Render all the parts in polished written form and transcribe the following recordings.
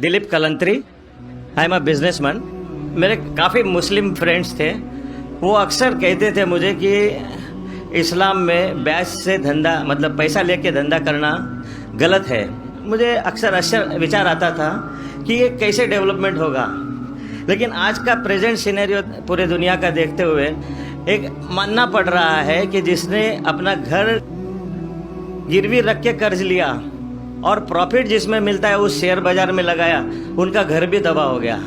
Dilip Kalantri, I am a businessman. मेरे काफ़ी Muslim friends थे, वो अक्सर कहते थे मुझे कि इस्लाम में ब्याज से धंधा मतलब पैसा लेके धंधा करना गलत है। मुझे अक्सर विचार आता था कि ये कैसे डेवलपमेंट होगा, लेकिन आज का प्रेजेंट सिनेरियो पूरे दुनिया का देखते हुए एक मानना पड़ रहा है कि जिसने अपना घर गिरवी रख के कर्ज लिया और प्रॉफिट जिसमें मिलता है उस शेयर बाजार में लगाया, उनका घर भी तबाह हो गया।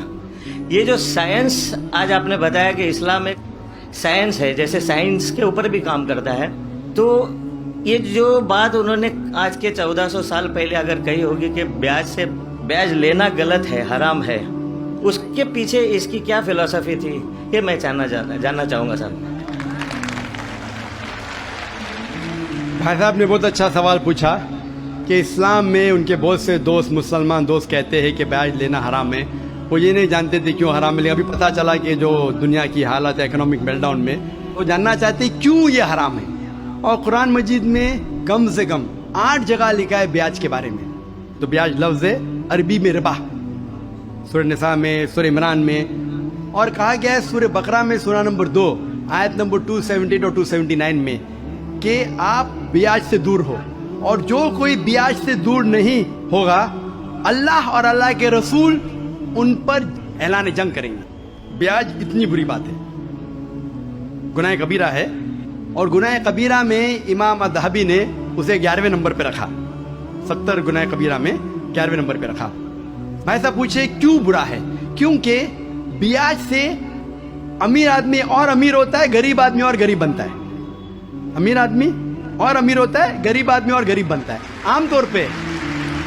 ये जो साइंस आज आपने बताया कि इस्लाम एक साइंस है, जैसे साइंस के ऊपर भी काम करता है, तो ये जो बात उन्होंने आज के 1400 साल पहले अगर कही होगी कि ब्याज लेना गलत है, हराम है, उसके पीछे इसकी क्या फिलॉसफी थी, ये मैं जानना चाहूँगा सर। भाई साहब ने बहुत अच्छा सवाल पूछा कि इस्लाम में उनके बहुत से दोस्त, मुसलमान दोस्त कहते हैं कि ब्याज लेना हराम है। वो ये नहीं जानते थे क्यों हराम है, लेकिन अभी पता चला कि जो दुनिया की हालत है इकोनॉमिक मेल्टडाउन में, वो जानना चाहते हैं क्यों ये हराम है। और कुरान मजीद में कम से कम 8 जगह लिखा है ब्याज के बारे में। तो ब्याज लफ्ज़ है अरबी में रिबा, सूरह निसा में, सूरह इमरान में, और कहा गया है सूरह बकरा में सूरह नंबर 2 आयत नंबर 278 और 279 में कि आप ब्याज से दूर हो, और जो कोई ब्याज से दूर नहीं होगा अल्लाह और अल्लाह के रसूल उन पर ऐलान जंग करेंगे। ब्याज इतनी बुरी बात है, गुनाह कबीरा है, और गुनाह कबीरा में इमाम अदहबी ने उसे 11वें नंबर पे रखा। 70 गुनाह कबीरा में 11वें नंबर पे रखा। भाई साहब पूछे क्यों बुरा है? क्योंकि ब्याज से अमीर आदमी और अमीर होता है, गरीब आदमी और गरीब बनता है। अमीर आदमी और अमीर होता है, गरीब आदमी और गरीब बनता है। आमतौर पे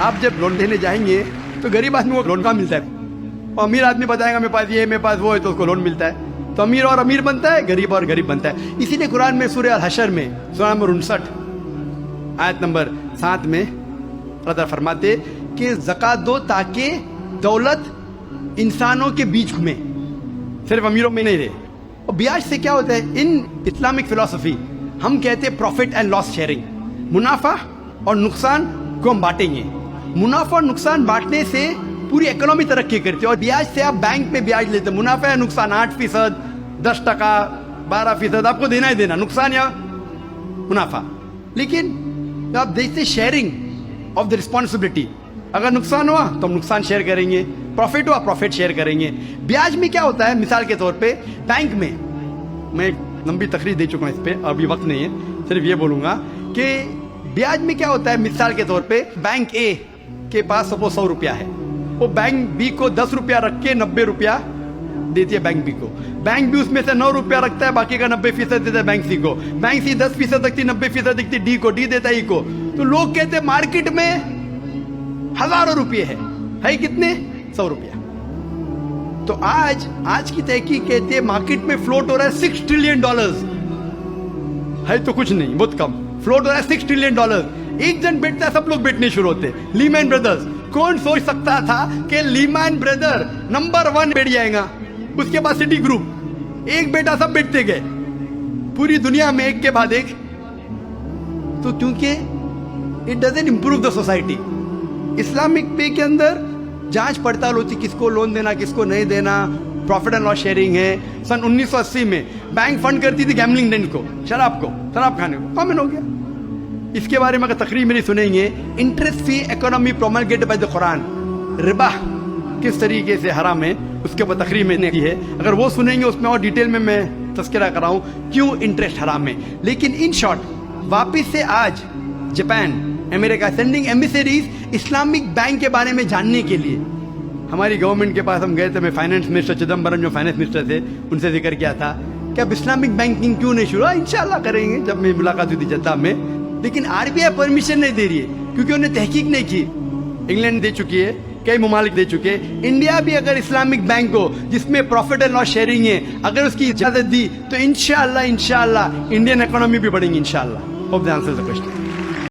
आप जब लोन लेने जाएंगे तो गरीब आदमी को लोन कहाँ मिलता है, और अमीर आदमी बताएगा मेरे पास ये, मेरे पास वो है, तो उसको लोन मिलता है। तो अमीर और अमीर बनता है, गरीब और गरीब बनता है। इसीलिए कुरान में सूरह अल-हशर में सूरह नंबर 59 आयत नंबर 7 में अल्लाह फरमाते कि ज़कात दो ताकि दौलत इंसानों के बीच घूमे, सिर्फ अमीरों में नहीं रहे। और ब्याज से क्या होता है, इन इस्लामिक फिलॉसफी हम कहते हैं प्रॉफिट एंड लॉस शेयरिंग। मुनाफा और नुकसान को हम बांटेंगे। मुनाफा और नुकसान बांटने से पूरी इकोनॉमी तरक्की करती है। और ब्याज से आप बैंक में ब्याज लेते हैं, मुनाफा या नुकसान 8%, 10%, 12% आपको देना ही देना, नुकसान या मुनाफा। लेकिन तो आप देखते शेयरिंग ऑफ द रिस्पॉन्सिबिलिटी, अगर नुकसान हुआ तो हम नुकसान शेयर करेंगे, प्रॉफिट हुआ प्रॉफिट शेयर करेंगे। ब्याज में क्या होता है, मिसाल के तौर पे बैंक में, मैं लंबी तकरीर दे चुका हूं इस पे, अभी वक्त नहीं है, सिर्फ ये बोलूंगा कि ब्याज में क्या होता है। मिसाल के तौर पे बैंक ए के पास सपोज 100 रुपया है, वो बैंक बी को 10 रुपया रख के 90 रुपया देती है बैंक बी को। बैंक बी उसमें से 9 रुपया रखता है, बाकी का 90% देता है बैंक सी को। बैंक सी 10% रखती, 90% रखती डी को, डी देता है ई को। तो लोग कहते हैं मार्केट में हजारों रुपये है कितने, 100 रुपया। तो आज की तहकीक कहते हैं मार्केट में फ्लोट हो रहा है $6 ट्रिलियन, है तो कुछ नहीं, बहुत कम फ्लोट हो रहा है $6 ट्रिलियन। एक जन बेचता है, सब लोग बेचने शुरू होते हैं। लीमैन ब्रदर्स, कौन सोच सकता था कि लीमैन ब्रदर नंबर 1 बैठ जाएगा, उसके बाद सिटी ग्रुप, एक बेटा सब बेचते गए पूरी दुनिया में एक के बाद एक। तो क्योंकि it doesn't improve the society. Islamic पे के अंदर जांच पड़ताल होती, किसको लोन देना किसको नहीं देना, प्रॉफिट एंड लॉस शेयरिंग है। सन 1980 में बैंक फंड करती थी गैम्बलिंग डेन को, शराब खाने को, कॉमन हो गया। इसके बारे में अगर तकरीर मेरी सुनेंगे, interest free economy promulgated by the Quran, रिबा किस तरीके से हराम है, उसके ऊपर तकरीर मैंने की है। अगर वो सुनेंगे उसमें और डिटेल में मैं तस्करा कर रहा हूँ क्यों इंटरेस्ट हराम है। लेकिन इन शॉर्ट, वापिस से आज Japan, America sending emissaries Islamic bank के बारे में जानने के लिए। हमारी गवर्नमेंट के पास हम गए थे, मैं फाइनेंस मिनिस्टर चिदम्बरम जो फाइनेंस मिनिस्टर थे उनसे जिक्र किया था कि अब इस्लामिक बैंकिंग क्यों नहीं शुरू, इंशाल्लाह करेंगे जब मेरी मुलाकात हुई थी जद्दा में। लेकिन आरबीआई परमिशन नहीं दे रही है क्योंकि उन्हें तहकीक नहीं की। इंग्लैंड दे चुकी है, कई ममालिक दे चुके हैं। इंडिया भी अगर इस्लामिक बैंक को जिसमें प्रॉफिट एंड लॉस शेयरिंग है अगर उसकी इजाजत दी तो इंशाल्लाह इंडियन इकोनॉमी भी बढ़ेगी इंशाल्लाह। Hope the answer the question.